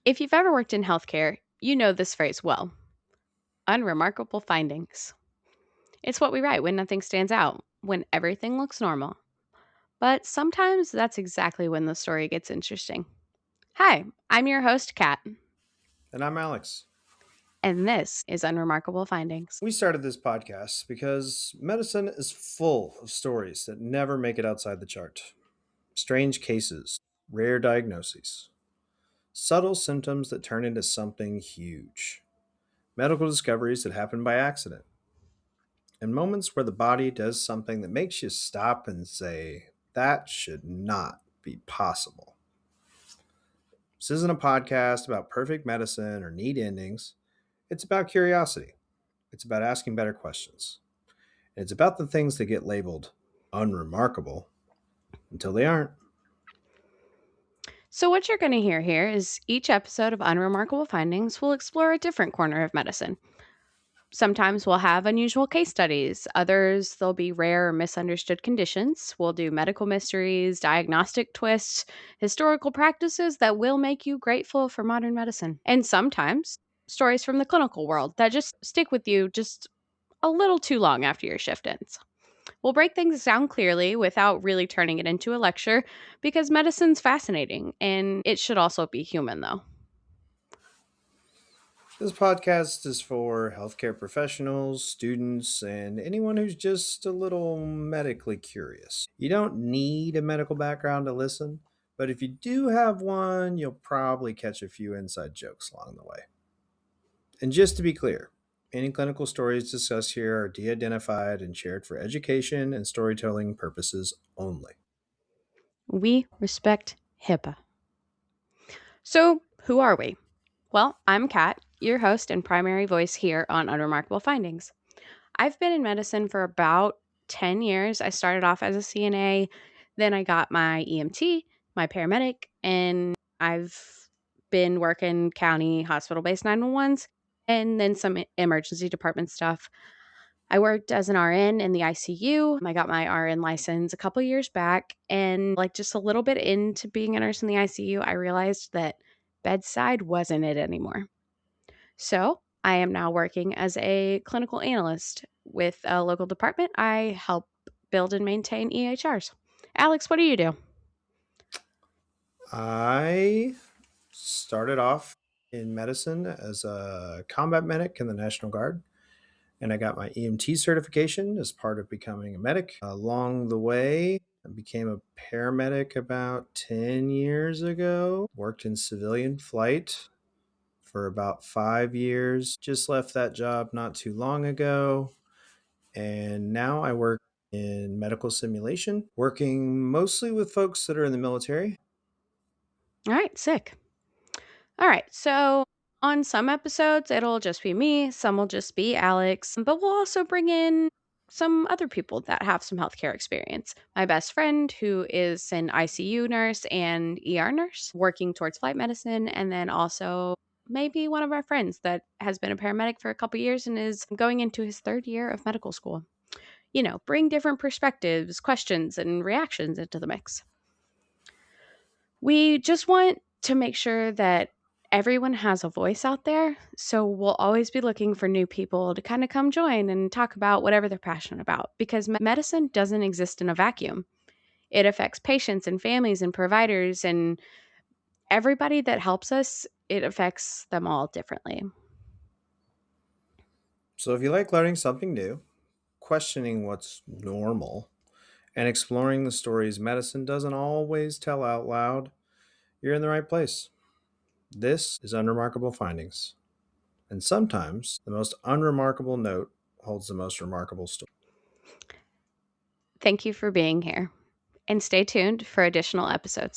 If you've ever worked in healthcare, you know this phrase well: unremarkable findings. It's what we write when nothing stands out, when everything looks normal. But sometimes that's exactly when the story gets interesting. Hi, I'm your host, Kat, And I'm Alex. and this is Unremarkable Findings. We started this podcast because medicine is full of stories that never make it outside the chart. Strange cases, rare diagnoses, subtle symptoms that turn into something huge, medical discoveries that happen by accident, and moments where the body does something that makes you stop and say, that should not be possible. This isn't a podcast about perfect medicine or neat endings. It's about curiosity. It's about asking better questions. It's about the things that get labeled unremarkable until they aren't. So, what you're going to hear here is each episode of Unremarkable Findings will explore a different corner of medicine. Sometimes we'll have unusual case studies. Others, there'll be rare or misunderstood conditions. We'll do medical mysteries, diagnostic twists, historical practices that will make you grateful for modern medicine. And sometimes stories from the clinical world that just stick with you just a little too long after your shift ends. We'll break things down clearly without really turning it into a lecture because medicine's fascinating and it should also be human, though. This podcast is for healthcare professionals, students, and anyone who's just a little medically curious. You don't need a medical background to listen, but if you do have one, you'll probably catch a few inside jokes along the way. And just to be clear, any clinical stories discussed here are de identified and shared for education and storytelling purposes only. We respect HIPAA. So, who are we? Well, I'm Kat, your host and primary voice here on Unremarkable Findings. I've been in medicine for about 10 years. I started off as a CNA, then I got my EMT, my paramedic, and I've been working county hospital based 911s and then some emergency department stuff. I worked as an RN in the ICU. I got my RN license a couple years back. And like just a little bit into being a nurse in the ICU, I realized that bedside wasn't it anymore. So I am now working as a clinical analyst with a local department. I help build and maintain EHRs. Alex, what do you do? I started off in medicine as a combat medic in the National Guard, and I got my EMT certification as part of becoming a medic. Along the way, I became a paramedic about 10 years ago, worked in civilian flight for about 5 years, just left that job not too long ago, and now I work in medical simulation, working mostly with folks that are in the military. All right, sick. All right, so on some episodes, it'll just be me, some will just be Alex, but we'll also bring in some other people that have some healthcare experience. My best friend, who is an ICU nurse and ER nurse, working towards flight medicine, and then also maybe one of our friends that has been a paramedic for a couple years and is going into his third year of medical school. Bring different perspectives, questions, and reactions into the mix. We just want to make sure that everyone has a voice out there. So we'll always be looking for new people to kind of come join and talk about whatever they're passionate about because medicine doesn't exist in a vacuum. It affects patients and families and providers and everybody that helps us, it affects them all differently. So if you like learning something new, questioning what's normal, and exploring the stories medicine doesn't always tell out loud, you're in the right place. This is Unremarkable Findings. And sometimes the most unremarkable note holds the most remarkable story. Thank you for being here and stay tuned for additional episodes.